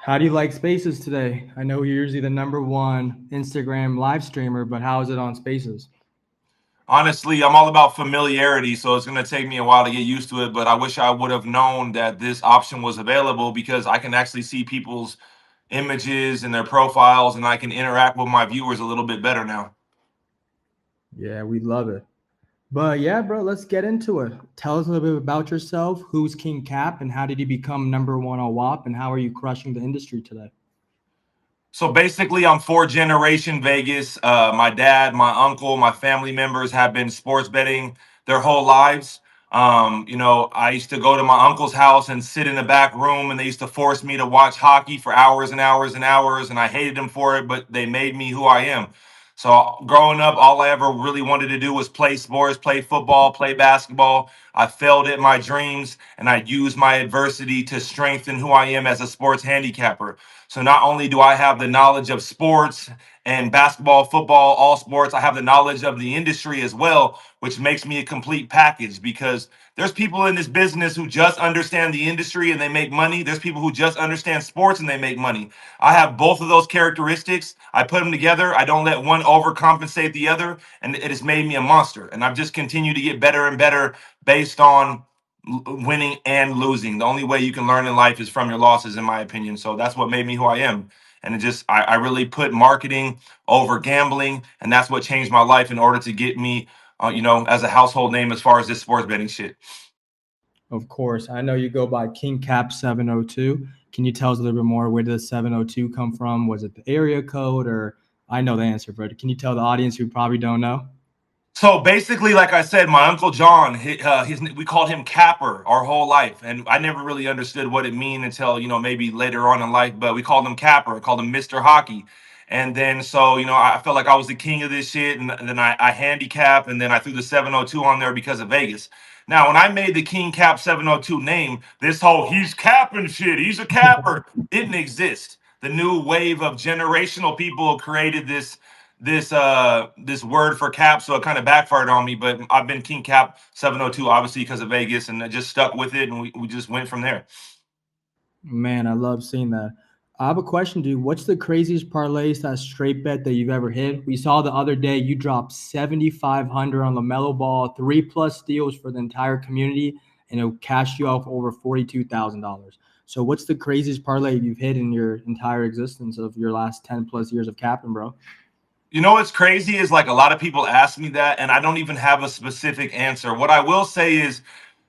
How do you like Spaces today? I know you're usually the number one Instagram live streamer, but how is it on Spaces? Honestly, I'm all about familiarity, so it's going to take me a while to get used to it. But I wish I would have known that this option was available because I can actually see people's images and their profiles, and I can interact with my viewers a little bit better now. Yeah, we love it. But yeah, bro, let's get into it. Tell us a little bit about yourself. Who's King Cap and how did you become number one on WAP and how are you crushing the industry today? So basically, I'm fourth generation Vegas. My dad, my uncle, my family members have been sports betting their whole lives. I used to go to my uncle's house and sit in the back room, and they used to force me to watch hockey for hours and hours and hours, and I hated them for it, but they made me who I am. So growing up, all I ever really wanted to do was play sports, play football, play basketball. I failed at my dreams, and I used my adversity to strengthen who I am as a sports handicapper. So not only do I have the knowledge of sports and basketball, football, all sports, I have the knowledge of the industry as well, which makes me a complete package because there's people in this business who just understand the industry and they make money. There's people who just understand sports and they make money. I have both of those characteristics. I put them together. I don't let one overcompensate the other, and it has made me a monster. And I've just continued to get better and better based on winning and losing. The only way you can learn in life is from your losses, in my opinion. So that's what made me who I am. And I really put marketing over gambling, and that's what changed my life in order to get me, as a household name as far as this sports betting shit. Of course, I know you go by King Cap 702. Can you tell us a little bit more? Where did the 702 come from? Was it the area code or I know the answer, but can you tell the audience who probably don't know? So basically, like I said, my uncle John, we called him Capper our whole life, and I never really understood what it mean until maybe later on in life. But we called him Capper, called him Mister Hockey, and then so I felt like I was the king of this shit, and then I handicap, and then I threw the 702 on there because of Vegas. Now, when I made the King Cap 702 name, this whole he's capping shit, he's a capper didn't exist. The new wave of generational people created this word for cap, so it kind of backfired on me. But I've been King Cap 702 obviously because of Vegas, and I just stuck with it, and we just went from there. Man, I love seeing that. I have a question, dude. What's the craziest parlays that straight bet that you've ever hit? We saw the other day you dropped 7,500 on LaMelo Ball, three plus steals for the entire community, and it cashed you off over $42,000. So, what's the craziest parlay you've hit in your entire existence of your last 10 plus years of capping, bro? You know what's crazy is like a lot of people ask me that, and I don't even have a specific answer. What I will say is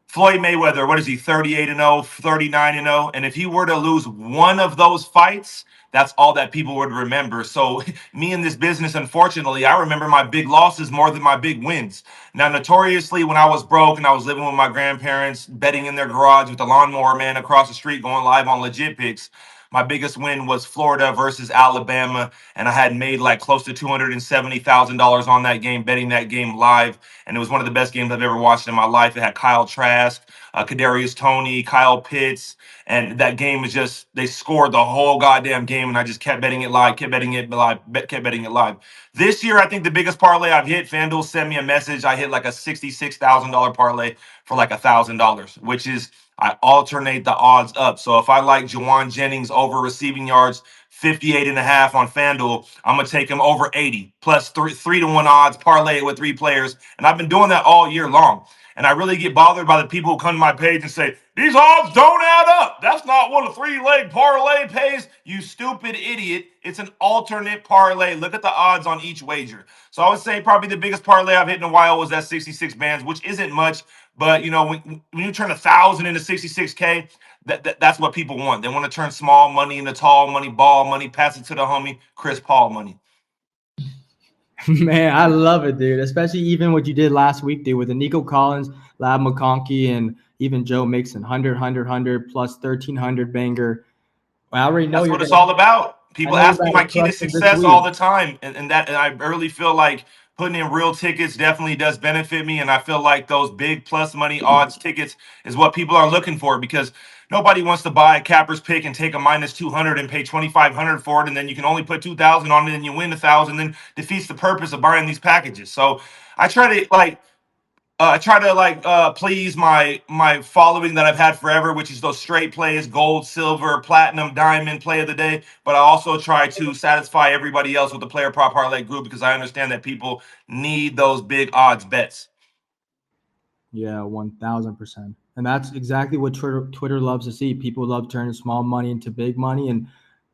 Floyd Mayweather, what is he, 38 and 0, 39 and 0? And if he were to lose one of those fights, that's all that people would remember. So, me in this business, unfortunately, I remember my big losses more than my big wins. Now, notoriously, when I was broke and I was living with my grandparents, betting in their garage with the lawnmower man across the street, going live on legit picks, my biggest win was Florida versus Alabama, and I had made like close to $270,000 on that game, betting that game live, and it was one of the best games I've ever watched in my life. It had Kyle Trask, Kadarius Toney, Kyle Pitts, and that game was just they scored the whole goddamn game, and I just kept betting it live, kept betting it live, kept betting it live. This year, I think the biggest parlay I've hit, FanDuel sent me a message. I hit like a $66,000 parlay for like $1,000, which is I alternate the odds up. So if I like Jawan Jennings over receiving yards 58 and a half on FanDuel, I'm gonna take him over 80 plus three to one odds, parlay it with three players. And I've been doing that all year long. And I really get bothered by the people who come to my page and say, these odds don't add up. That's not what a three-leg parlay pays. You stupid idiot. It's an alternate parlay. Look at the odds on each wager. So I would say probably the biggest parlay I've hit in a while was that 66 bands, which isn't much. But when you turn 1,000 into 66K, that's what people want. They want to turn small money into tall money, ball money, pass it to the homie, Chris Paul money. Man, I love it, dude. Especially even what you did last week, dude, with the Nico Collins, Lab McConkey, and even Joe Mixon, 100, plus 1,300 banger. Well, I already know That's you're what it's gonna. all about. I People know you're ask me about my to key to crush it this success all week. the time, and I really feel like putting in real tickets definitely does benefit me, and I feel like those big plus money odds tickets is what people are looking for because nobody wants to buy a capper's pick and take a minus 200 and pay 2,500 for it, and then you can only put 2,000 on it and you win 1,000, then defeats the purpose of buying these packages. So I try to like I try to like please my following that I've had forever, which is those straight plays, gold, silver, platinum, diamond play of the day. But I also try to satisfy everybody else with the player prop parlay group because I understand that people need those big odds bets. Yeah, 1000%. And that's exactly what Twitter loves to see. People love turning small money into big money. And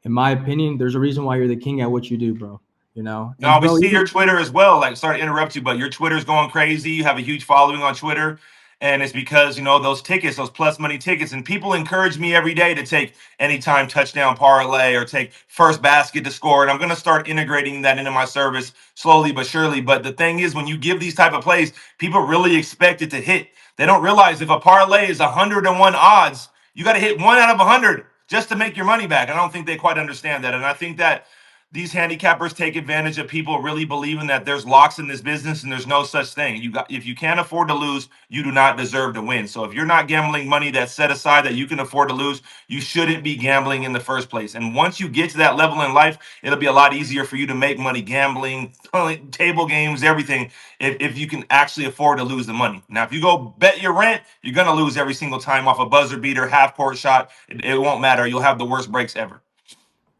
in my opinion, there's a reason why you're the king at what you do, bro. You know? And Now we bro, see your even Twitter as well. Like, sorry to interrupt you, but your Twitter's going crazy. You have a huge following on Twitter, and it's because those tickets, those plus money tickets, and people encourage me every day to take anytime touchdown parlay or take first basket to score. And I'm going to start integrating that into my service slowly but surely. But the thing is, when you give these type of plays, people really expect it to hit. They don't realize if a parlay is 101 odds, you got to hit 1 out of 100 just to make your money back. I don't think they quite understand that, and I think that these handicappers take advantage of people really believing that there's locks in this business and there's no such thing. You got if you can't afford to lose, you do not deserve to win. So if you're not gambling money that's set aside that you can afford to lose, you shouldn't be gambling in the first place. And once you get to that level in life, it'll be a lot easier for you to make money gambling, table games, everything, if you can actually afford to lose the money. Now, if you go bet your rent, you're gonna lose every single time off a buzzer beater, half court shot. It won't matter. You'll have the worst breaks ever.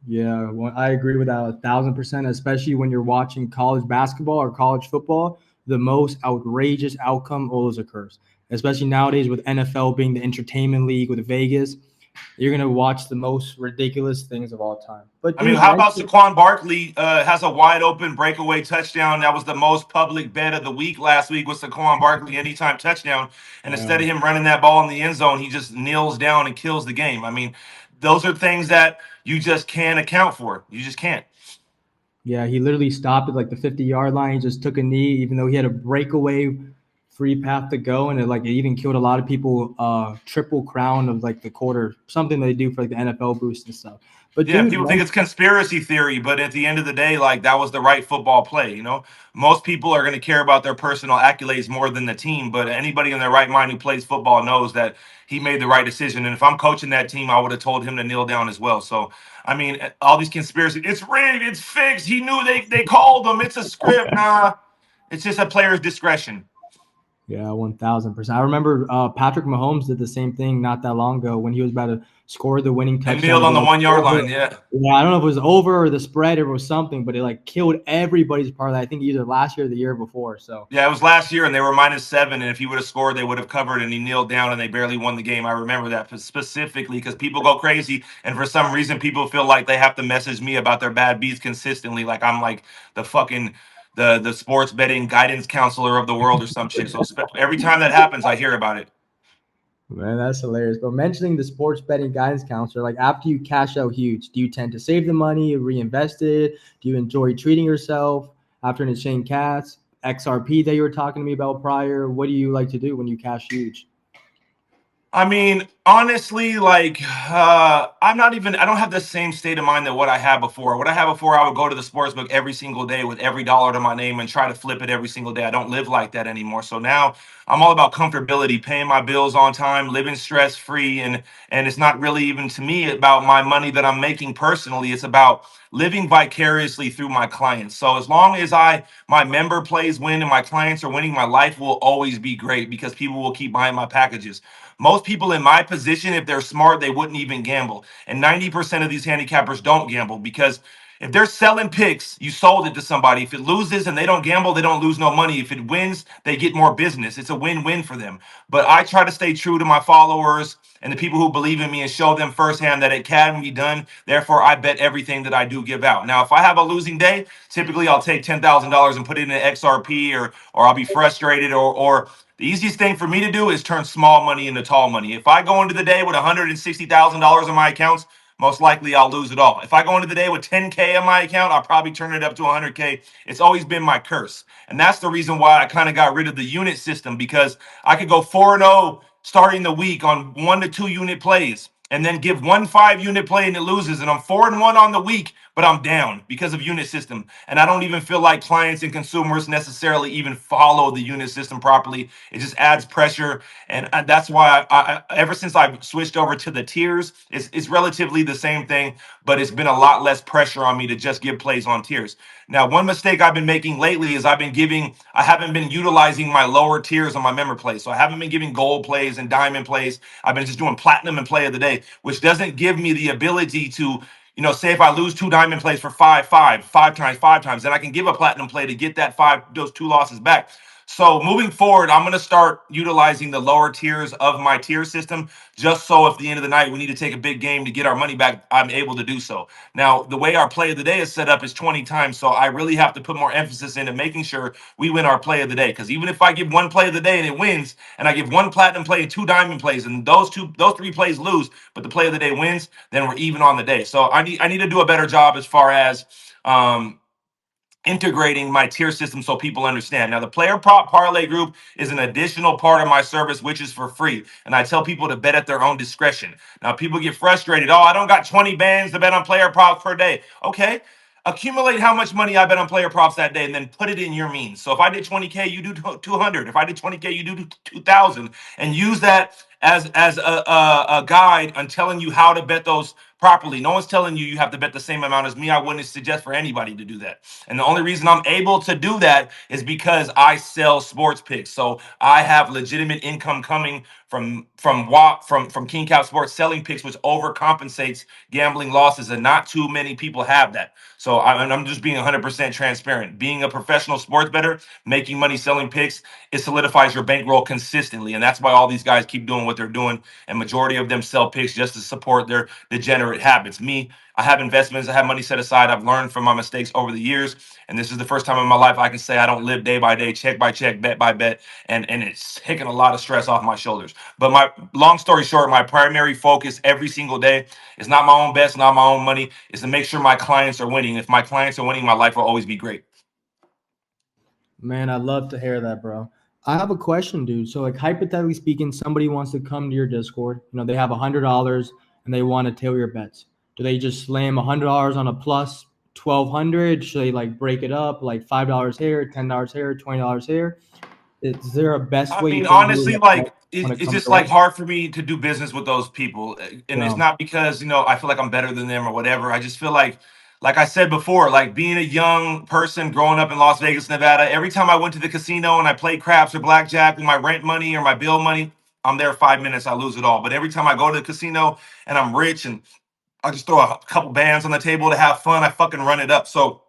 yeah, I agree with that 1000%, especially when you're watching college basketball or college football. The most outrageous outcome always occurs, especially nowadays with NFL being the entertainment league with Vegas. You're gonna watch the most ridiculous things of all time. But I mean, dude, how about mention Saquon Barkley has a wide open breakaway touchdown? That was the most public bet of the week last week with Saquon Barkley anytime touchdown. And instead of him running that ball in the end zone, he just kneels down and kills the game. I mean, those are things that you just can't account for. You just can't. yeah, he literally stopped at like the 50-yard line. He just took a knee, even though he had a breakaway free path to go, and it even killed a lot of people. Triple crown of like the quarter, something they do for like the NFL boost and stuff. But Yeah, dude, people think it's conspiracy theory, but at the end of the day, like that was the right football play. Most people are going to care about their personal accolades more than the team, but anybody in their right mind who plays football knows that he made the right decision. And if I'm coaching that team, I would have told him to kneel down as well. So, I mean, all these conspiracy, it's rigged, it's fixed. He knew they called him, it's a script. Nah, it's just a player's discretion. yeah, 1000%. I remember Patrick Mahomes did the same thing not that long ago when he was about to score the winning And touchdown kneeled to on go the like 1 yard over. line. Yeah. Yeah, I don't know if it was over or the spread or it was something, but it like killed everybody's parlay. I think either last year or the year before. So Yeah, it was last year, and they were -7. And if he would have scored, they would have covered. And he kneeled down, and they barely won the game. I remember that specifically because people go crazy, and for some reason, people feel like they have to message me about their bad beats consistently, like I'm like the fucking the sports betting guidance counselor of the world or some shit. So every time that happens, I hear about it. man, that's hilarious. But mentioning the sports betting guidance counselor, like after you cash out huge, do you tend to save the money, reinvest it? Do you enjoy treating yourself after an exchange cats, XRP that you were talking to me about prior? What do you like to do when you cash huge? I mean, honestly, like I'm not even. I don't have the same state of mind that what I had before. What I had before, I would go to the sports book every single day with every dollar to my name and try to flip it every single day. I don't live like that anymore. So now I'm all about comfortability, paying my bills on time, living stress free, and it's not really even to me about my money that I'm making personally. It's about living vicariously through my clients. So as long as my member plays win and my clients are winning, my life will always be great because people will keep buying my packages. Most people in my position, if they're smart, they wouldn't even gamble. And 90% of these handicappers don't gamble because if they're selling picks, you sold it to somebody. If it loses and they don't gamble, they don't lose no money. If it wins, they get more business. It's a win-win for them. But I try to stay true to my followers and the people who believe in me and show them firsthand that it can be done. Therefore, I bet everything that I do give out. Now, if I have a losing day, typically I'll take $10,000 and put it in an XRP or I'll be frustrated or the easiest thing for me to do is turn small money into tall money. If I go into the day with $160,000 in my accounts, most likely I'll lose it all. If I go into the day with 10K in my account, I'll probably turn it up to 100K. It's always been my curse. And that's the reason why I kind of got rid of the unit system because I could go 4-0 starting the week on 1 to 2 unit plays. and then give one 5 unit play and it loses, and I'm 4-1 on the week, but I'm down because of unit system. And I don't even feel like clients and consumers necessarily even follow the unit system properly. It just adds pressure, and that's why ever since I switched over to the tiers, it's relatively the same thing, but it's been a lot less pressure on me to just give plays on tiers. Now, one mistake I've been making lately is I haven't been utilizing my lower tiers on my member plays. So I haven't been giving gold plays and diamond plays. I've been just doing platinum and play of the day, which doesn't give me the ability to, say if I lose two diamond plays for five times, then I can give a platinum play to get those two losses back. So moving forward, I'm going to start utilizing the lower tiers of my tier system, just so if the end of the night we need to take a big game to get our money back, I'm able to do so. Now, the way our play of the day is set up is 20 times, so I really have to put more emphasis into making sure we win our play of the day. Because even if I give one play of the day and it wins, and I give one platinum play and two diamond plays, and those three plays lose, but the play of the day wins, then we're even on the day. So I need to do a better job as far as integrating my tier system so people understand. Now, the player prop parlay group is an additional part of my service, which is for free. And I tell people to bet at their own discretion. Now, people get frustrated. Oh, I don't got 20 bands to bet on player props per day. Okay. Accumulate how much money I bet on player props that day and then put it in your means. So if I did 20K, you do 200. If I did 20K, you do 2,000, and use that as a guide on telling you how to bet those properly. No one's telling you have to bet the same amount as me. I wouldn't suggest for anybody to do that. And the only reason I'm able to do that is because I sell sports picks. So I have legitimate income coming from Kingcap Sports selling picks, which overcompensates gambling losses, and not too many people have that. So I'm just being 100% transparent. Being a professional sports bettor, making money selling picks, it solidifies your bankroll consistently, and that's why all these guys keep doing what they're doing. And majority of them sell picks just to support their degenerate habits. Me, I have investments. I have money set aside. I've learned from my mistakes over the years. And this is the first time in my life I can say I don't live day by day, check by check, bet by bet. And it's taking a lot of stress off my shoulders. But my long story short, my primary focus every single day is not my own best, not my own money. Is to make sure my clients are winning. If my clients are winning, my life will always be great. Man, I'd love to hear that, bro. I have a question, dude. So, like, hypothetically speaking, somebody wants to come to your Discord. They have $100 and they want to tail your bets. Do they just slam $100 on a plus 1,200? Should they like break it up, like $5 here, $10 here, $20 here? Is there a best I way you mean, think really honestly, that like when it it's comes just your way? like hard for me to do business with those people, and it's Yeah, not because I feel like I'm better than them or whatever. I just feel like I said before, like being a young person growing up in Las Vegas, Nevada. Every time I went to the casino and I played craps or blackjack with my rent money or my bill money, I'm there 5 minutes, I lose it all. But every time I go to the casino and I'm rich and I just throw a couple bands on the table to have fun, I fucking run it up. So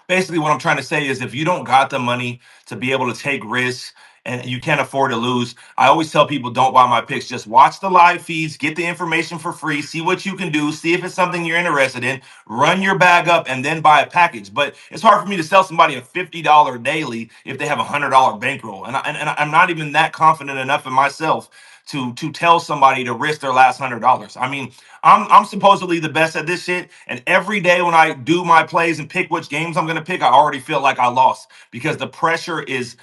basically what I'm trying to say is if you don't got the money to be able to take risks and you can't afford to lose, I always tell people don't buy my picks. Just watch the live feeds, get the information for free, see what you can do, see if it's something you're interested in, run your bag up, and then buy a package. But it's hard for me to sell somebody a $50 daily if they have a $100 bankroll. And I'm not even that confident enough in myself to tell somebody to risk their last $100. I mean, I'm supposedly the best at this shit, and every day when I do my plays and pick which games I'm gonna pick, I already feel like I lost because the pressure is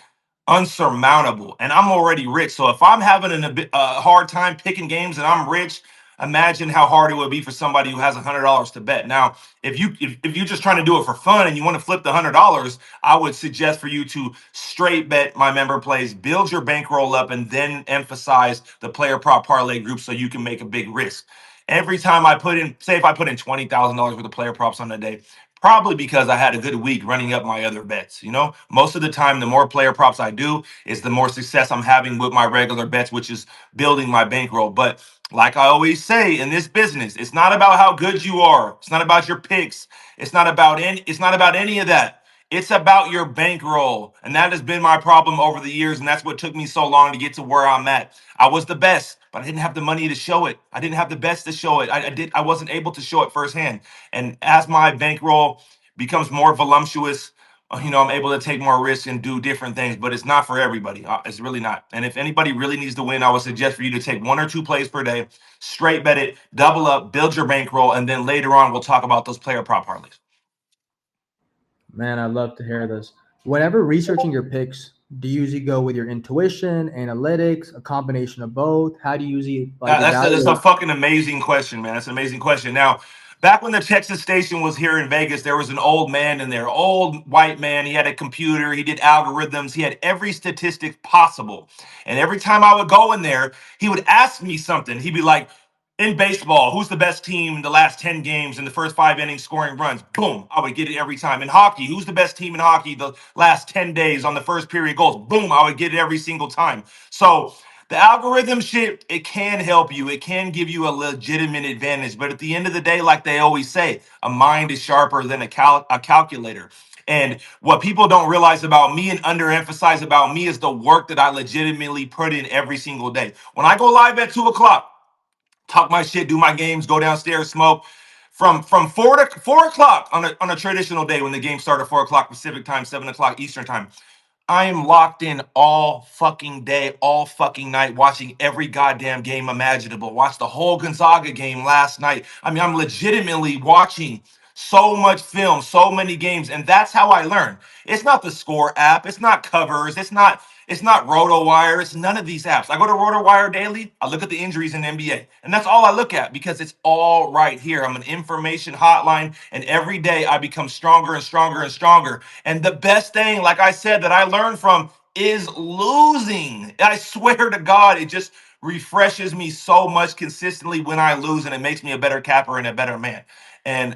unsurmountable, and I'm already rich. So if I'm having a hard time picking games and I'm rich, imagine how hard it would be for somebody who has $100 to bet. Now, if you're just trying to do it for fun and you want to flip the $100, I would suggest for you to straight bet my member plays, build your bankroll up, and then emphasize the player prop parlay group so you can make a big risk. Every time I put in, say if I put in $20,000 worth of player props on a day, probably because I had a good week running up my other bets. Most of the time, the more player props I do, is the more success I'm having with my regular bets, which is building my bankroll. But like I always say in this business, it's not about how good you are. It's not about your picks. It's not about any of that. It's about your bankroll. And that has been my problem over the years. And that's what took me so long to get to where I'm at. I was the best, but I didn't have the money to show it. I didn't have the best to show it. I wasn't able to show it firsthand. And as my bankroll becomes more voluptuous, I'm able to take more risks and do different things, but it's not for everybody. It's really not. And if anybody really needs to win, I would suggest for you to take one or two plays per day, straight bet it, double up, build your bankroll, and then later on we'll talk about those player prop parlays. man, I'd love to hear this. Whenever researching your picks, Do you usually go with your intuition, analytics, a combination of both? How do you usually like That's a evaluate? fucking amazing question, man. That's an amazing question. Now, back when the Texas station was here in Vegas, there was an old man in there, old white man. He had a computer. He did algorithms. He had every statistic possible. And every time I would go in there, he would ask me something. He'd be like, "In baseball, who's the best team in the last 10 games in the first 5 innings scoring runs?" Boom, I would get it every time. In hockey, who's the best team in hockey the last 10 days on the first period goals? Boom, I would get it every single time. So the algorithm shit, it can help you. It can give you a legitimate advantage. But at the end of the day, like they always say, a mind is sharper than a calculator. And what people don't realize about me and underemphasize about me is the work that I legitimately put in every single day. When I go live at 2 o'clock, talk my shit, do my games, go downstairs, smoke. From 4 o'clock on a traditional day when the game started 4 o'clock Pacific time, 7 o'clock Eastern time. I am locked in all fucking day, all fucking night, watching every goddamn game imaginable. Watched the whole Gonzaga game last night. I mean, I'm legitimately watching so much film, so many games, and that's how I learn. It's not the Score app, it's not covers, it's not RotoWire, it's none of these apps. I go to RotoWire daily, I look at the injuries in the NBA, and that's all I look at because it's all right here. I'm an information hotline, and every day I become stronger and stronger and stronger. And the best thing, like I said, that I learned from is losing. I swear to God, it just refreshes me so much consistently when I lose, and it makes me a better capper and a better man. And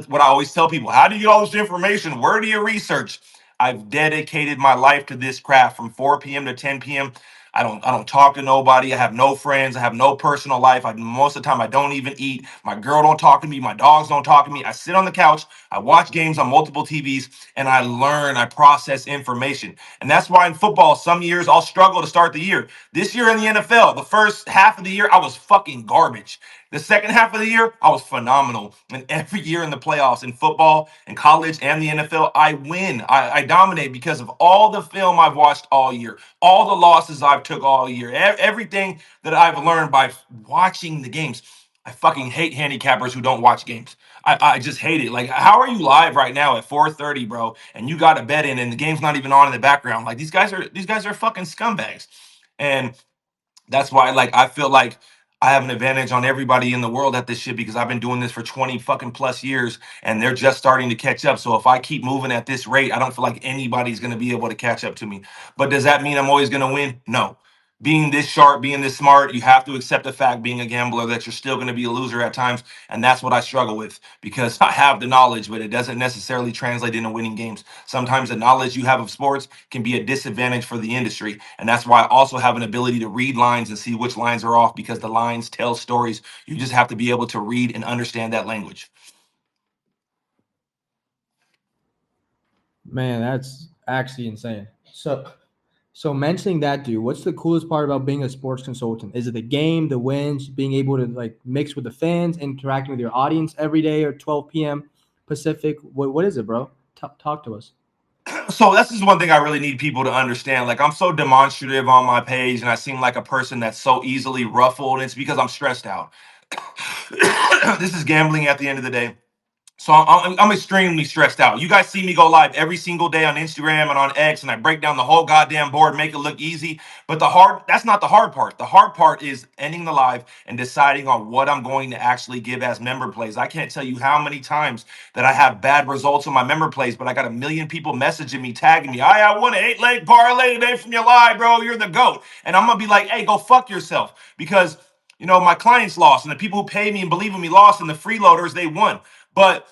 what I always tell people. How do you get all this information? Where do you research? I've dedicated my life to this craft from 4 p.m. to 10 p.m. I don't talk to nobody. I have no friends. I have no personal life. Most of the time I don't even eat. My girl don't talk to me. My dogs don't talk to me. I sit on the couch. I watch games on multiple TVs and I learn. I process information. And that's why in football, some years I'll struggle to start the year. This year in the NFL, the first half of the year I was fucking garbage. The second half of the year, I was phenomenal. And every year in the playoffs, in football, in college, and the NFL, I win. I dominate because of all the film I've watched all year, all the losses I've took all year, everything that I've learned by watching the games. I fucking hate handicappers who don't watch games. I just hate it. Like, how are you live right now at 4:30, bro? And you got a bet in, and the game's not even on in the background. Like these guys are fucking scumbags. And that's why, like, I feel like I have an advantage on everybody in the world at this shit because I've been doing this for 20 fucking plus years and they're just starting to catch up. So if I keep moving at this rate, I don't feel like anybody's going to be able to catch up to me. But does that mean I'm always going to win? No. Being this sharp, being this smart, you have to accept the fact, being a gambler, that you're still going to be a loser at times. And that's what I struggle with because I have the knowledge, but it doesn't necessarily translate into winning games. Sometimes the knowledge you have of sports can be a disadvantage for the industry. And that's why I also have an ability to read lines and see which lines are off because the lines tell stories. You just have to be able to read and understand that language. Man, that's actually insane. So mentioning that, dude, what's the coolest part about being a sports consultant? Is it the game, the wins, being able to like mix with the fans, interacting with your audience every day or 12 p.m. Pacific? What is it, bro? Talk to us. So this is one thing I really need people to understand. Like, I'm so demonstrative on my page and I seem like a person that's so easily ruffled. And it's because I'm stressed out. This is gambling at the end of the day. So I'm extremely stressed out. You guys see me go live every single day on Instagram and on X, and I break down the whole goddamn board, make it look easy. But that's not the hard part. The hard part is ending the live and deciding on what I'm going to actually give as member plays. I can't tell you how many times that I have bad results on my member plays, but I got a million people messaging me, tagging me. I won an 8 leg parlay today from your live, bro. You're the GOAT. And I'm going to be like, hey, go fuck yourself. Because, my clients lost, and the people who pay me and believe in me lost, and the freeloaders, they won. But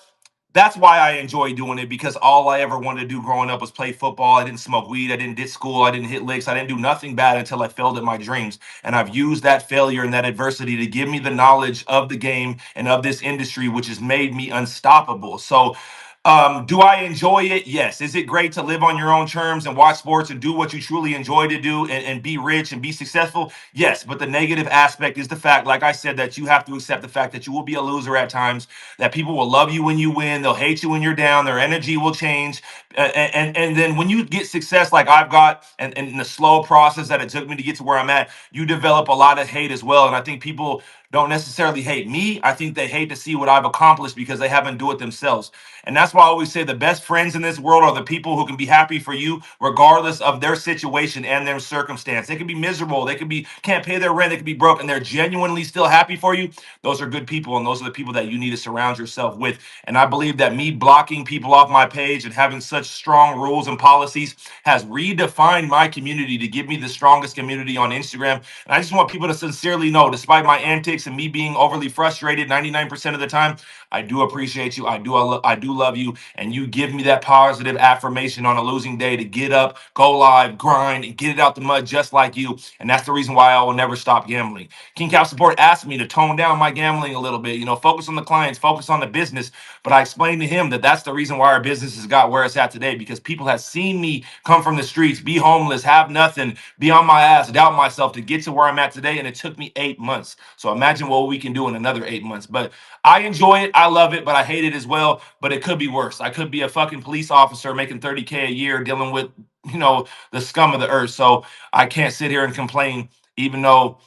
that's why I enjoy doing it because all I ever wanted to do growing up was play football. I didn't smoke weed. I didn't ditch school. I didn't hit licks. I didn't do nothing bad until I failed at my dreams. And I've used that failure and that adversity to give me the knowledge of the game and of this industry, which has made me unstoppable. So, do I enjoy it? Yes. Is it great to live on your own terms and watch sports and do what you truly enjoy to do and be rich and be successful? Yes. But the negative aspect is the fact, like I said, that you have to accept the fact that you will be a loser at times, that people will love you when you win, they'll hate you when you're down, their energy will change. And then when you get success like I've got, and the slow process that it took me to get to where I'm at, you develop a lot of hate as well. And I think people don't necessarily hate me. I think they hate to see what I've accomplished because they haven't do it themselves. And that's why I always say the best friends in this world are the people who can be happy for you regardless of their situation and their circumstance. They can be miserable, they could be can't pay their rent, they could be broke, and they're genuinely still happy for you. Those are good people, and those are the people that you need to surround yourself with. And I believe that me blocking people off my page and having such strong rules and policies has redefined my community to give me the strongest community on Instagram. And I just want people to sincerely know, despite my antics and me being overly frustrated 99% of the time, I do appreciate you. I do love you. And you give me that positive affirmation on a losing day to get up, go live, grind, and get it out the mud just like you. And that's the reason why I will never stop gambling. Kingcap Support asked me to tone down my gambling a little bit, focus on the clients, focus on the business. But I explained to him that that's the reason why our business has got where it's at today, because people have seen me come from the streets, be homeless, have nothing, be on my ass, doubt myself to get to where I'm at today. And it took me 8 months. So imagine what we can do in another 8 months. But I enjoy it. I love it, but I hate it as well. But it could be worse. I could be a fucking police officer making 30K a year dealing with, the scum of the earth. So I can't sit here and complain, even though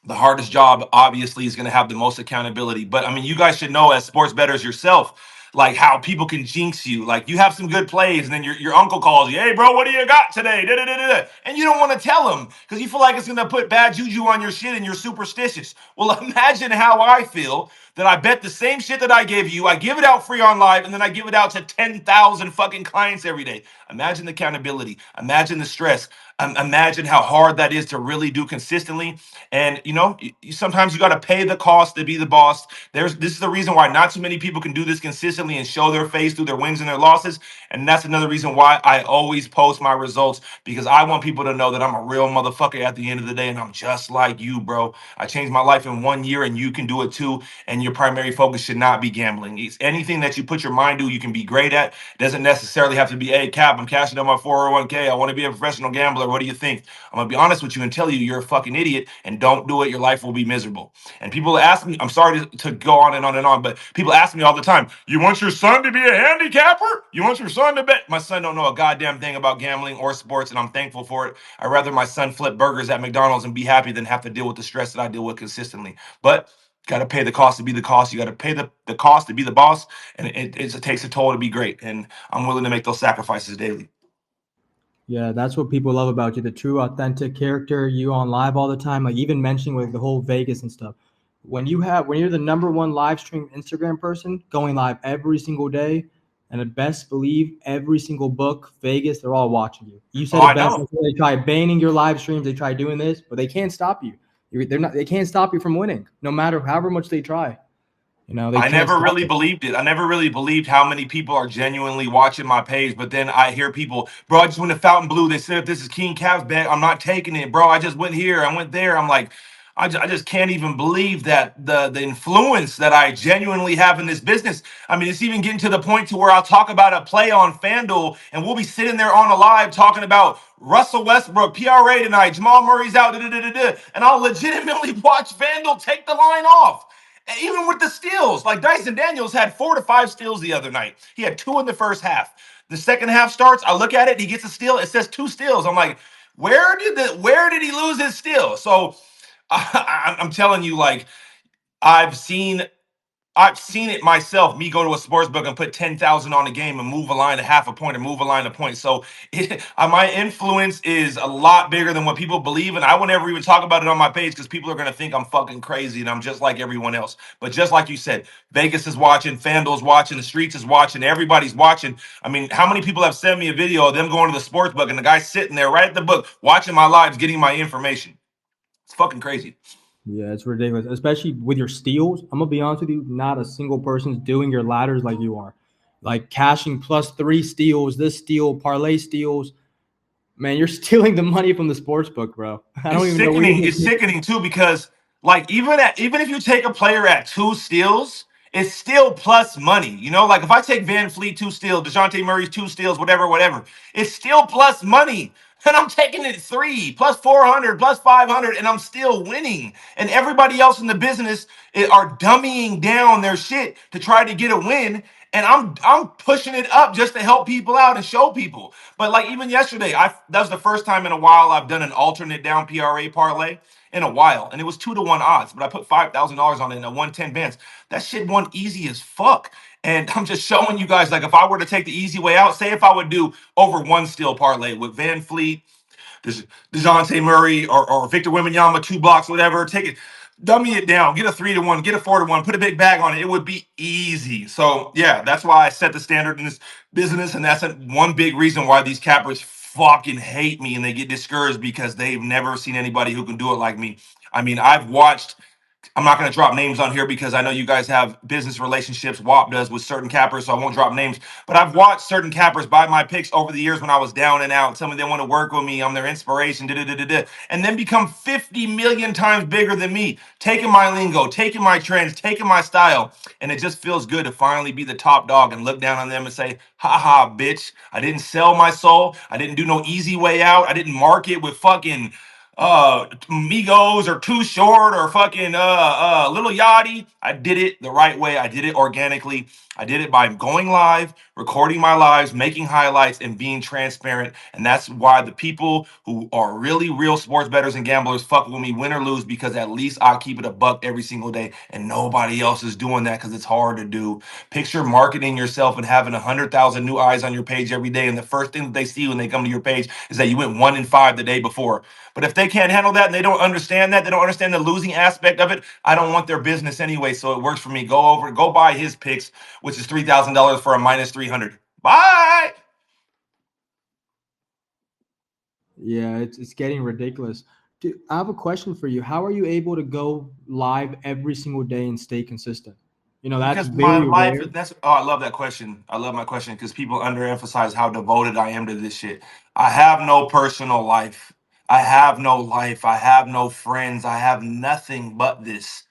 the hardest job obviously is going to have the most accountability. But I mean, you guys should know as sports bettors yourself, like how people can jinx you. Like you have some good plays, and then your uncle calls you, "Hey, bro, what do you got today?" Da, da, da, da, da. And you don't want to tell him because you feel like it's going to put bad juju on your shit and you're superstitious. Well, imagine how I feel that I bet the same shit that I give you, I give it out free on live, and then I give it out to 10,000 fucking clients every day. Imagine the accountability. Imagine the stress. Imagine how hard that is to really do consistently. And sometimes you got to pay the cost to be the boss. This is the reason why not too many people can do this consistently and show their face through their wins and their losses. And that's another reason why I always post my results, because I want people to know that I'm a real motherfucker at the end of the day, and I'm just like you, bro. I changed my life in 1 year, and you can do it too. And your primary focus should not be gambling. It's anything that you put your mind to, you can be great at. It doesn't necessarily have to be, "Hey, Cap, I'm cashing out my 401k. I want to be a professional gambler. What do you think?" I'm gonna be honest with you and tell you you're a fucking idiot, and don't do it. Your life will be miserable. And people ask me, I'm sorry to go on and on and on, but people ask me all the time, "You want your son to be a handicapper? You want your son to bet?" My son don't know a goddamn thing about gambling or sports, and I'm thankful for it. I'd rather my son flip burgers at McDonald's and be happy than have to deal with the stress that I deal with consistently. But got to pay the cost to be the cost. You got to pay the cost to be the boss, and it takes a toll to be great. And I'm willing to make those sacrifices daily. Yeah, that's what people love about you, the true authentic character, you on live all the time, like even mentioning with the whole Vegas and stuff. When you're the number one live stream Instagram person going live every single day, and the best believe every single book, Vegas, they're all watching you. You Oh, said it I best. know. They try banning your live streams, they try doing this, but they can't stop you. They can't stop you from winning, no matter however much they try. They I can't never stop really it. believed it. I never really believed how many people are genuinely watching my page. But then I hear people, "Bro, I just went to Fountain Blue. They said if this is King Cavs bet, I'm not taking it, bro. I just went here. I went there." I'm like, I just can't even believe that the influence that I genuinely have in this business. I mean, it's even getting to the point to where I'll talk about a play on FanDuel, and we'll be sitting there on a live talking about Russell Westbrook, PRA tonight, Jamal Murray's out, da, da, da, da, da, and I'll legitimately watch FanDuel take the line off. And even with the steals, like Dyson Daniels had 4 to 5 steals the other night. He had 2 in the first half. The second half starts. I look at it. He gets a steal. It says 2 steals. I'm like, where did he lose his steal? So I'm telling you, like I've seen I've seen it myself. Me go to a sports book and put 10,000 on a game and move a line to half a point or move a line a point. So my influence is a lot bigger than what people believe, and I would never even talk about it on my page because people are gonna think I'm fucking crazy and I'm just like everyone else. But just like you said, Vegas is watching, FanDuel's watching, the streets is watching, everybody's watching. I mean, how many people have sent me a video of them going to the sports book and the guy's sitting there right at the book watching my lives, getting my information? It's fucking crazy. Yeah, it's ridiculous, especially with your steals. I'm gonna be honest with you, not a single person's doing your ladders like you are. Like cashing plus three steals, this steal, parlay steals. Man, you're stealing the money from the sports book, bro. I It's don't even know where sickening. you It's sickening too because like even if you take a player at 2 steals, it's still plus money. Like if I take Van Fleet 2 steals, DeJounte Murray's 2 steals, whatever, it's still plus money. And I'm taking it 3 plus 400 plus 500, and I'm still winning. And everybody else in the business are dummying down their shit to try to get a win. And I'm pushing it up just to help people out and show people. But like even yesterday, that was the first time in a while I've done an alternate down PRA parlay. in a while, and it was 2-1 odds. But I put $5,000 on it and I won 10 bands. That shit won easy as fuck. And I'm just showing you guys, like, if I were to take the easy way out, say if I would do over one still parlay with Van Fleet, DeJounte Murray or Victor Wembanyama, 2 blocks, whatever. Take it, dummy it down, get a 3-1, get a 4-1, put a big bag on it. It would be easy. So yeah, that's why I set the standard in this business, and that's one big reason why these cappers fucking hate me and they get discouraged because they've never seen anybody who can do it like me. I mean, I've watched. I'm not going to drop names on here because I know you guys have business relationships. WAP does with certain cappers, so I won't drop names. But I've watched certain cappers buy my picks over the years when I was down and out. Tell me they want to work with me. I'm their inspiration. Da, da, da, da, da, and then become 50 million times bigger than me, taking my lingo, taking my trends, taking my style. And it just feels good to finally be the top dog and look down on them and say, ha ha, bitch. I didn't sell my soul. I didn't do no easy way out. I didn't market with fucking Migos or Too Short or fucking Little Yachty. I did it the right way. I did it organically. I did it by going live, recording my lives, making highlights, and being transparent. And that's why the people who are really real sports bettors and gamblers fuck with me, win or lose, because at least I keep it a buck every single day, and nobody else is doing that because it's hard to do. Picture marketing yourself and having 100,000 new eyes on your page every day, and the first thing that they see when they come to your page is that you went 1-5 the day before. But if they can't handle that and they don't understand that, they don't understand the losing aspect of it, I don't want their business anyway. So it works for me. Go buy his picks, which is $3,000 for a minus 300. Bye. Yeah, it's getting ridiculous. Dude, I have a question for you. How are you able to go live every single day and stay consistent? That's Because my very life, rare. that's, oh, I love that question. I love my question because people underemphasize how devoted I am to this shit. I have no personal life. I have no life. I have no friends. I have nothing but this.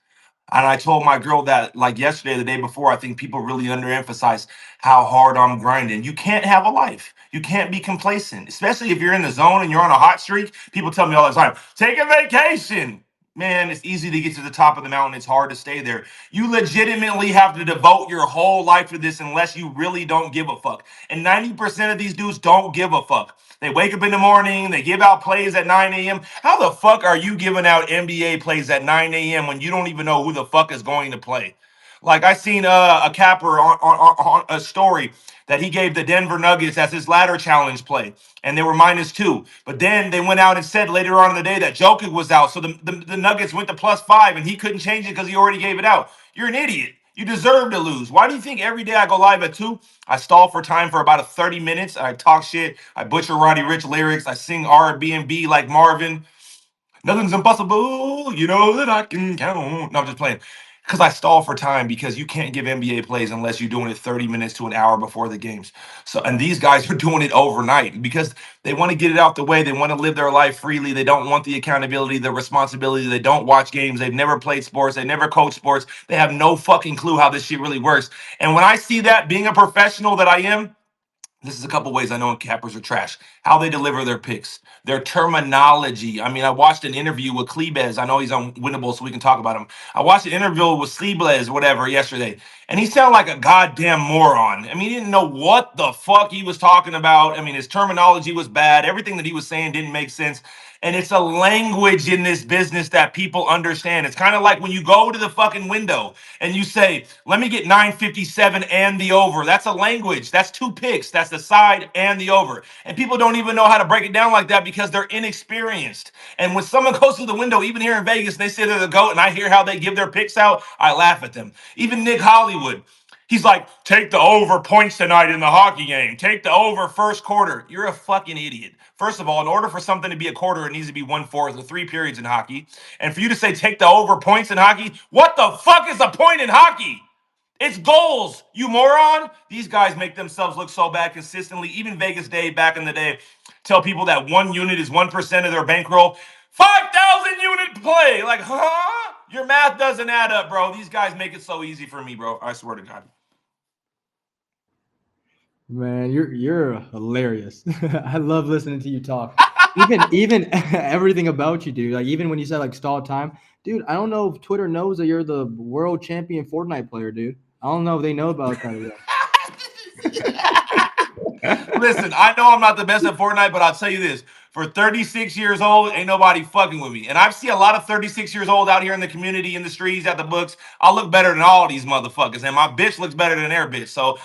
And I told my girl that like yesterday, the day before, I think people really underemphasize how hard I'm grinding. You can't have a life. You can't be complacent, especially if you're in the zone and you're on a hot streak. People tell me all the time, take a vacation. Man, it's easy to get to the top of the mountain. It's hard to stay there. You legitimately have to devote your whole life to this unless you really don't give a fuck. And 90% of these dudes don't give a fuck. They wake up in the morning, they give out plays at 9 a.m. How the fuck are you giving out NBA plays at 9 a.m. when you don't even know who the fuck is going to play? Like I seen a capper on a story that he gave the Denver Nuggets as his ladder challenge play, and they were -2. But then they went out and said later on in the day that Jokic was out, so the Nuggets went to +5, and he couldn't change it because he already gave it out. You're an idiot. You deserve to lose. Why do you think every day I go live at 2? I stall for time for about 30 minutes. I talk shit. I butcher Roddy Rich lyrics. I sing R&B like Marvin. Nothing's impossible. You know that I can count. No, I'm just playing. Because I stall for time because you can't give NBA plays unless you're doing it 30 minutes to an hour before the games. So, and these guys are doing it overnight because they want to get it out the way. They want to live their life freely. They don't want the accountability, the responsibility. They don't watch games. They've never played sports. They never coached sports. They have no fucking clue how this shit really works. And when I see that, being a professional that I am, this is a couple ways I know cappers are trash. How they deliver their picks, their terminology. I mean, I watched an interview with Klebez. I know he's on Winnable, so we can talk about him. I watched an interview with Klebez, whatever, yesterday, and he sounded like a goddamn moron. I mean, he didn't know what the fuck he was talking about. I mean, his terminology was bad. Everything that he was saying didn't make sense. And it's a language in this business that people understand. It's kind of like when you go to the fucking window and you say, let me get 957 and the over. That's a language. That's 2 picks. That's the side and the over. And people don't even know how to break it down like that because they're inexperienced. And when someone goes to the window, even here in Vegas, they say they're the GOAT, and I hear how they give their picks out, I laugh at them. Even Nick Hollywood. He's like, take the over points tonight in the hockey game. Take the over first quarter. You're a fucking idiot. First of all, in order for something to be a quarter, it needs to be 1/4 or 3 periods in hockey. And for you to say take the over points in hockey, what the fuck is a point in hockey? It's goals, you moron. These guys make themselves look so bad consistently. Even Vegas Day back in the day tell people that 1 unit is 1% of their bankroll. 5,000 unit play. Like, huh? Your math doesn't add up, bro. These guys make it so easy for me, bro. I swear to God. Man, you're hilarious. I love listening to you talk. Even everything about you, dude. Like even when you said like stall time, dude. I don't know if Twitter knows that you're the world champion Fortnite player, dude. I don't know if they know about that yet. Listen, I know I'm not the best at Fortnite, but I'll tell you this. For 36 years old, ain't nobody fucking with me. And I've seen a lot of 36 years old out here in the community, in the streets, at the books. I look better than all these motherfuckers. And my bitch looks better than their bitch. So,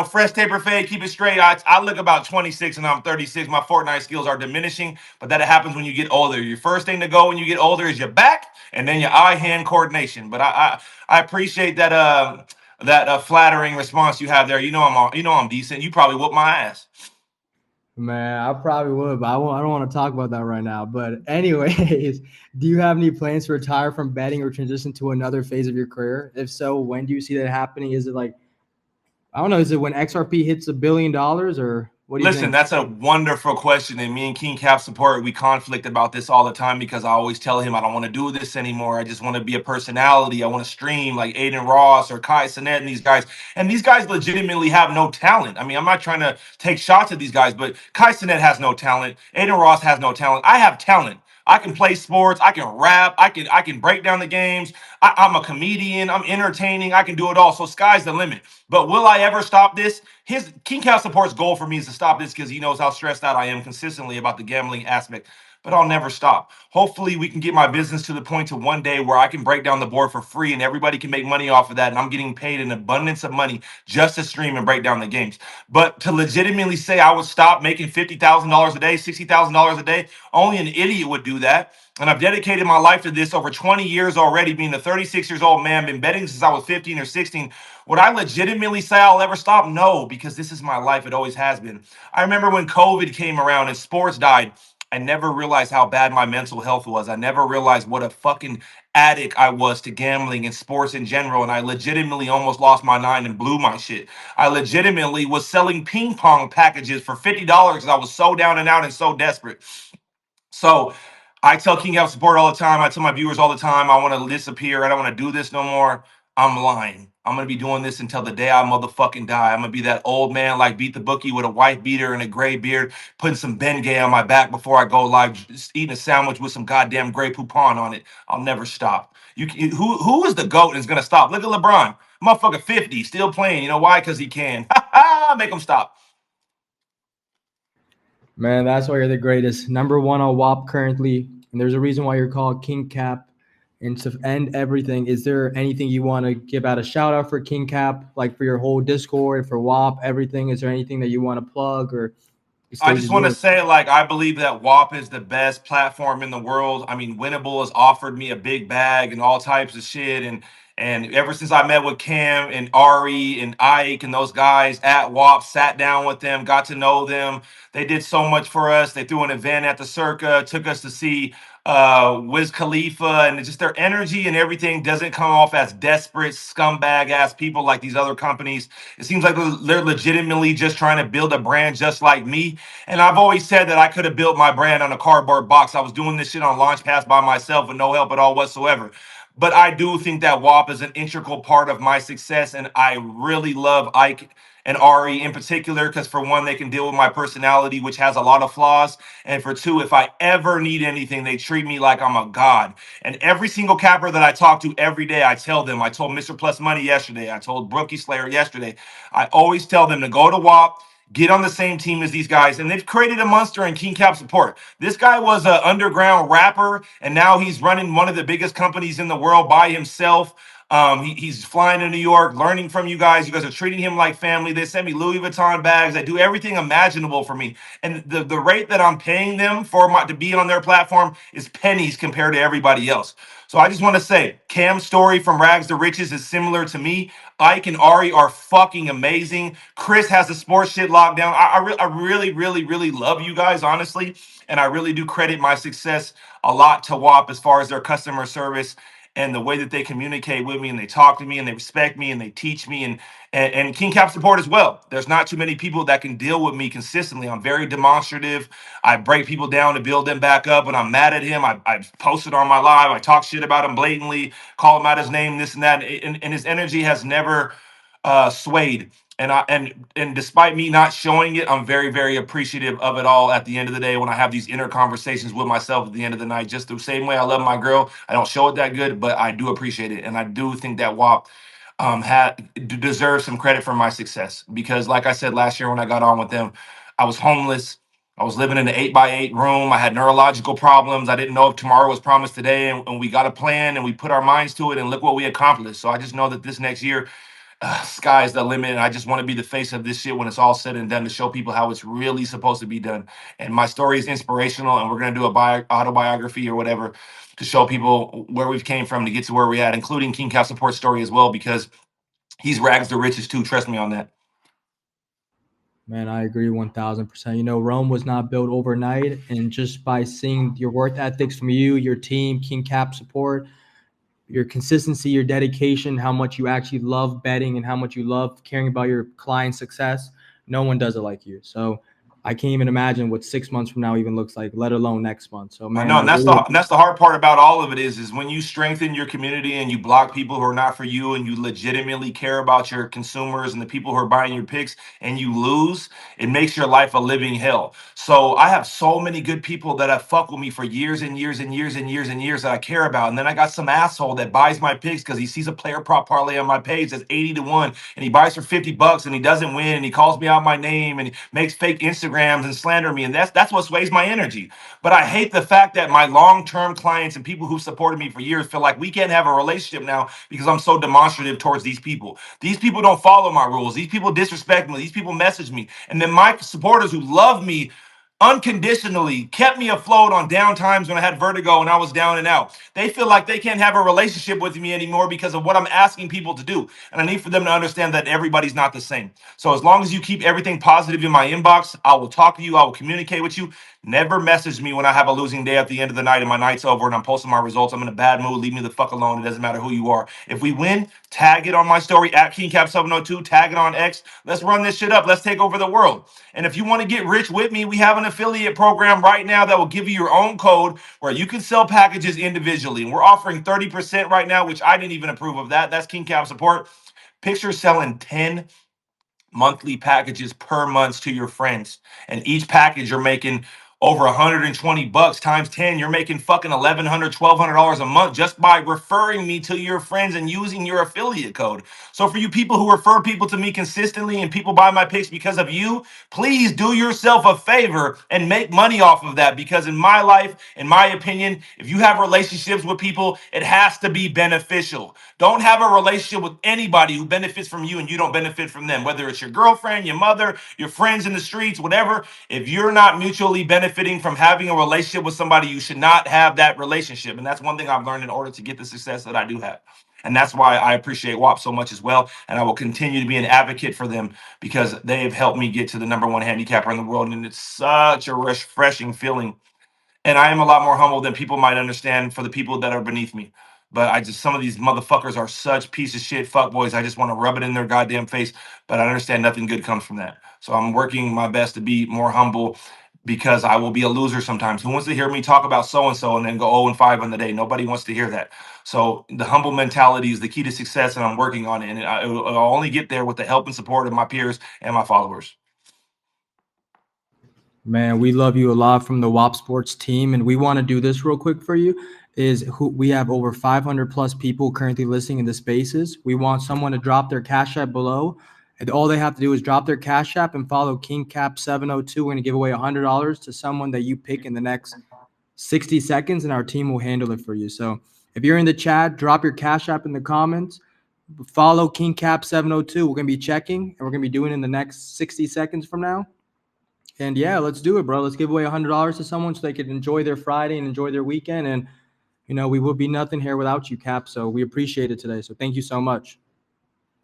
fresh taper fade, keep it straight. I look about 26 and I'm 36. My Fortnite skills are diminishing, but that happens when you get older. Your first thing to go when you get older is your back and then your eye-hand coordination. But I appreciate that flattering response you have there. I'm decent. You probably whoop my ass. Man, I probably would, but I won't. I don't want to talk about that right now. But anyways, do you have any plans to retire from betting or transition to another phase of your career? If so, when do you see that happening? Is it like I don't know? Is it when XRP hits $1 billion, or what do you Listen, think? that's a wonderful question. And me and Kingcap support, we conflict about this all the time because I always tell him I don't want to do this anymore. I just want to be a personality. I want to stream like Aiden Ross or Kai Sinet and these guys. And these guys legitimately have no talent. I mean, I'm not trying to take shots at these guys, but Kai Sinet has no talent. Aiden Ross has no talent. I have talent. I can play sports. I can rap. I can break down the games. I'm a comedian. I'm entertaining. I can do it all. So sky's the limit. But will I ever stop this? His King Cal support's goal for me is to stop this because he knows how stressed out I am consistently about the gambling aspect. But I'll never stop. Hopefully, we can get my business to the point to one day where I can break down the board for free and everybody can make money off of that. And I'm getting paid an abundance of money just to stream and break down the games. But to legitimately say I would stop making $50,000 a day, $60,000 a day, only an idiot would do that. And I've dedicated my life to this over 20 years already, being a 36 years old man, been betting since I was 15 or 16. Would I legitimately say I'll ever stop? No, because this is my life. It always has been. I remember when COVID came around and sports died. I never realized how bad my mental health was. I never realized what a fucking addict I was to gambling and sports in general. And I legitimately almost lost my mind and blew my shit. I legitimately was selling ping pong packages for $50 because I was so down and out and so desperate. So I tell King Out Support all the time. I tell my viewers all the time, I want to disappear. I don't want to do this no more. I'm lying. I'm gonna be doing this until the day I motherfucking die. I'm gonna be that old man like Beat the Bookie with a white beater and a gray beard, putting some Bengay on my back before I go live, just eating a sandwich with some goddamn Grey Poupon on it. I'll never stop. Who is the goat and is gonna stop? Look at LeBron, motherfucker, 50, still playing. You know why? Because he can. Make him stop. Man, that's why you're the greatest. Number one on WAP currently, and there's a reason why you're called King Cap. And to end everything, is there anything you want to give out a shout out for King Cap, like for your whole Discord, for WAP, everything? Is there anything that you want to plug, or the I stage just is want to yours? say, like, I believe that WAP is the best platform in the world. I mean, Winnable has offered me a big bag and all types of shit, and ever since I met with Cam and Ari and Ike and those guys at WAP, sat down with them, got to know them. They did so much for us. They threw an event at the Circa, took us to see Wiz Khalifa, and just their energy and everything doesn't come off as desperate scumbag ass people like these other companies. It seems like they're legitimately just trying to build a brand just like me. And I've always said that I could have built my brand on a cardboard box. I was doing this shit on Launchpass by myself with no help at all whatsoever. But I do think that WAP is an integral part of my success. And I really love Ike and Ari in particular because, for one, they can deal with my personality, which has a lot of flaws. And for two, if I ever need anything, they treat me like I'm a god. And every single capper that I talk to every day, I tell them, I told Mr. Plus Money yesterday, I told Brookie Slayer yesterday, I always tell them to go to WAP, get on the same team as these guys. And they've created a monster in King Cap support. This guy was an underground rapper, and now he's running one of the biggest companies in the world by himself. He's flying to New York, learning from you guys. You guys are treating him like family. They send me Louis Vuitton bags. They do everything imaginable for me. And the rate that I'm paying them to be on their platform is pennies compared to everybody else. So I just want to say, Cam's story from rags to riches is similar to me. Ike and Ari are fucking amazing. Chris has the sports shit locked down. I really, really, really love you guys, honestly. And I really do credit my success a lot to WAP as far as their customer service and the way that they communicate with me and they talk to me and they respect me and they teach me and King Cap support as well. There's not too many people that can deal with me consistently. I'm very demonstrative. I break people down to build them back up. When I'm mad at him, I post it on my live. I talk shit about him blatantly, call him out his name, this and that. And his energy has never swayed. And despite me not showing it, I'm very, very appreciative of it all at the end of the day when I have these inner conversations with myself at the end of the night. Just the same way I love my girl. I don't show it that good, but I do appreciate it. And I do think that WAP had deserve some credit for my success because, like I said last year when I got on with them, I was homeless. I was living in an 8 by 8 room. I had neurological problems. I didn't know if tomorrow was promised today, and we got a plan and we put our minds to it, and look what we accomplished. So I just know that this next year, sky's the limit, and I just want to be the face of this shit when it's all said and done to show people how it's really supposed to be done. And my story is inspirational, and we're gonna do a autobiography or whatever to show people where we've came from to get to where we're at, including King Cap support story as well, because he's rags to riches too. Trust me on that. Man, I agree 1000%. You know, Rome was not built overnight. And just by seeing your work ethics from you, your team, King Cap support, your consistency, your dedication, how much you actually love betting and how much you love caring about your client's success, no one does it like you. So I can't even imagine what 6 months from now even looks like, let alone next month. So, I man, know, I and really that's the hard part about all of it is when you strengthen your community and you block people who are not for you, and you legitimately care about your consumers and the people who are buying your picks, and you lose, it makes your life a living hell. So I have so many good people that have fucked with me for years and years and years and years and years that I care about, and then I got some asshole that buys my picks because he sees a player prop parlay on my page that's 80 to 1, and he buys for $50 and he doesn't win, and he calls me out my name and he makes fake Instagrams and slander me, and that's what sways my energy. But I hate the fact that my long term clients and people who supported me for years feel like we can't have a relationship now because I'm so demonstrative towards these people. These people don't follow my rules. These people disrespect me. These people message me. And then my supporters who love me unconditionally kept me afloat on down times when I had vertigo and I was down and out. They feel like they can't have a relationship with me anymore because of what I'm asking people to do. And I need for them to understand that everybody's not the same. So as long as you keep everything positive in my inbox, I will talk to you. I will communicate with you. Never message me when I have a losing day at the end of the night and my night's over and I'm posting my results. I'm in a bad mood. Leave me the fuck alone. It doesn't matter who you are. If we win, tag it on my story at KingCap702. Tag it on X. Let's run this shit up. Let's take over the world. And if you want to get rich with me, we have an affiliate program right now that will give you your own code where you can sell packages individually. And we're offering 30% right now, which I didn't even approve of that. That's KingCap support. Picture selling 10 monthly packages per month to your friends, and each package you're making over $120 times 10, you're making fucking $1,100 $1,200 a month just by referring me to your friends and using your affiliate code. So for you people who refer people to me consistently and people buy my picks because of you, please do yourself a favor and make money off of that, because in my life, in my opinion, if you have relationships with people, it has to be beneficial. Don't have a relationship with anybody who benefits from you and you don't benefit from them, whether it's your girlfriend, your mother, your friends in the streets, whatever. If you're not mutually benefiting from having a relationship with somebody, you should not have that relationship. And that's one thing I've learned in order to get the success that I do have. And that's why I appreciate WAP so much as well. And I will continue to be an advocate for them because they have helped me get to the number one handicapper in the world. And it's such a refreshing feeling, and I am a lot more humble than people might understand for the people that are beneath me. But I just, some of these motherfuckers are such piece of shit fuckboys. I just want to rub it in their goddamn face. But I understand nothing good comes from that. So I'm working my best to be more humble because I will be a loser sometimes. Who wants to hear me talk about so and so and then go 0 and 5 on the day? Nobody wants to hear that. So the humble mentality is the key to success, and I'm working on it. And I'll only get there with the help and support of my peers and my followers. Man, we love you a lot from the WAP Sports team, and we want to do this real quick for you. Is who we have over 500 plus people currently listening in the spaces. We want someone to drop their Cash App below, and all they have to do is drop their Cash App and follow KingCap702. We're going to give away $100 to someone that you pick in the next 60 seconds, and our team will handle it for you. So if you're in the chat, drop your Cash App in the comments. Follow KingCap702. We're going to be checking, and we're going to be doing it in the next 60 seconds from now. And yeah, let's do it, bro. Let's give away $100 to someone so they can enjoy their Friday and enjoy their weekend. And we would be nothing here without you, Cap. So we appreciate it today. So thank you so much.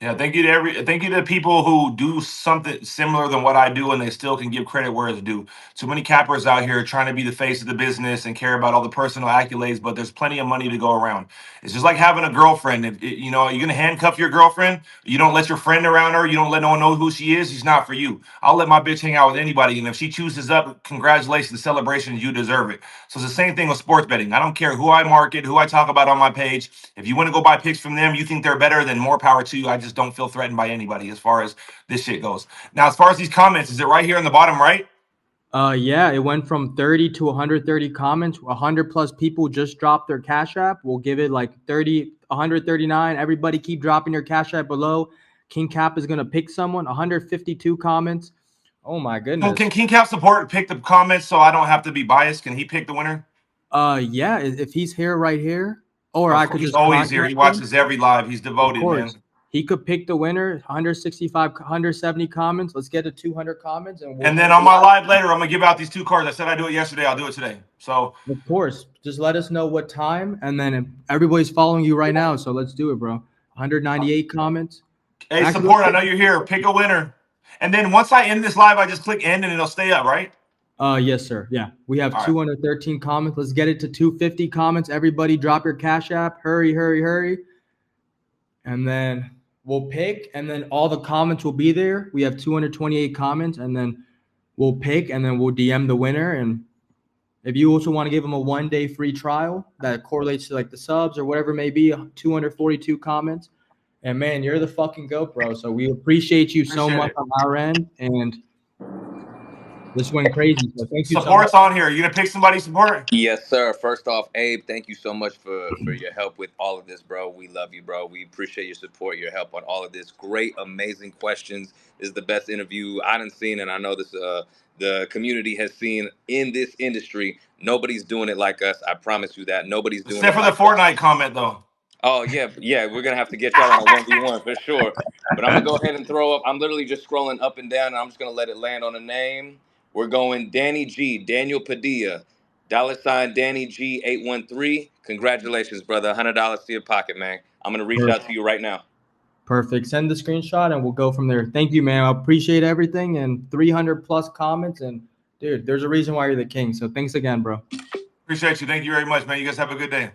Yeah, thank you to people who do something similar than what I do and they still can give credit where it's due. Too many cappers out here trying to be the face of the business and care about all the personal accolades, but there's plenty of money to go around. It's just like having a girlfriend. If you're gonna handcuff your girlfriend, you don't let your friend around her, you don't let no one know who she is, she's not for you. I'll let my bitch hang out with anybody, and if she chooses up, congratulations, celebrations, you deserve it. So it's the same thing with sports betting. I don't care who I market, who I talk about on my page. If you want to go buy picks from them, you think they're better, then more power to you. I just don't feel threatened by anybody as far as this shit goes. Now, as far as these comments, is it right here on the bottom right? Yeah, it went from 30 to 130 comments. 100 plus people just dropped their Cash App. We'll give it like 30 139. Everybody keep dropping your cash app below. Kingcap is gonna pick someone. 152 comments. Oh my So goodness. can Kingcap support pick the comments so I don't have to be biased? Can he pick the winner? Yeah, if he's here right here, or Of I course, could he's just always here. contact He him. watches every live. He's Of devoted, man. course, he could pick the winner. 165, 170 comments. Let's get to 200 comments, and we'll And do then it on my live. live later, I'm gonna give out these 2 cards. I said I'd do it yesterday. I'll do it today. So, Of course, just let us know what time, and then everybody's following you right now. So let's do it, bro. 198 comments. hey, Actually, let's support. I get. know you're here. Pick a winner. And then once I end this live, I just click end and it'll stay up, right? Yes, sir. Yeah, we have All right. 213 comments. Let's get it to 250 comments. Everybody, drop your cash app. Hurry, hurry, hurry. And then we'll pick, and then all the comments will be there. We have 228 comments, and then we'll pick, and then we'll DM the winner. And if you also want to give them a 1 day free trial that correlates to like the subs or whatever it may be, 242 comments. And man, you're the fucking GOAT, bro. So we appreciate you so Appreciate much it. on our end. And this went crazy. So thank you so much. Support's on here. You gonna pick somebody support? Yes, sir. First off, Abe, thank you so much for your help with all of this, bro. We love you, bro. We appreciate your support, your help on all of this. Great, amazing questions. This is the best interview I done seen, and I know this the community has seen in this industry. Nobody's doing it like us. I promise you that. Nobody's doing Except it for the like us. Fortnite comment though. Oh yeah, yeah. We're gonna have to get y'all on a 1v1 for sure. But I'm gonna go ahead and throw up. I'm literally just scrolling up and down, and I'm just gonna let it land on a name. We're going Danny G, Daniel Padilla, $ Danny G 813. Congratulations, brother. $100 to your pocket, man. I'm gonna reach out to you right now. Perfect. Send the screenshot and we'll go from there. Thank you, man. I appreciate everything and 300 plus comments. And dude, there's a reason why you're the king. So thanks again, bro. Appreciate you. Thank you very much, man. You guys have a good day.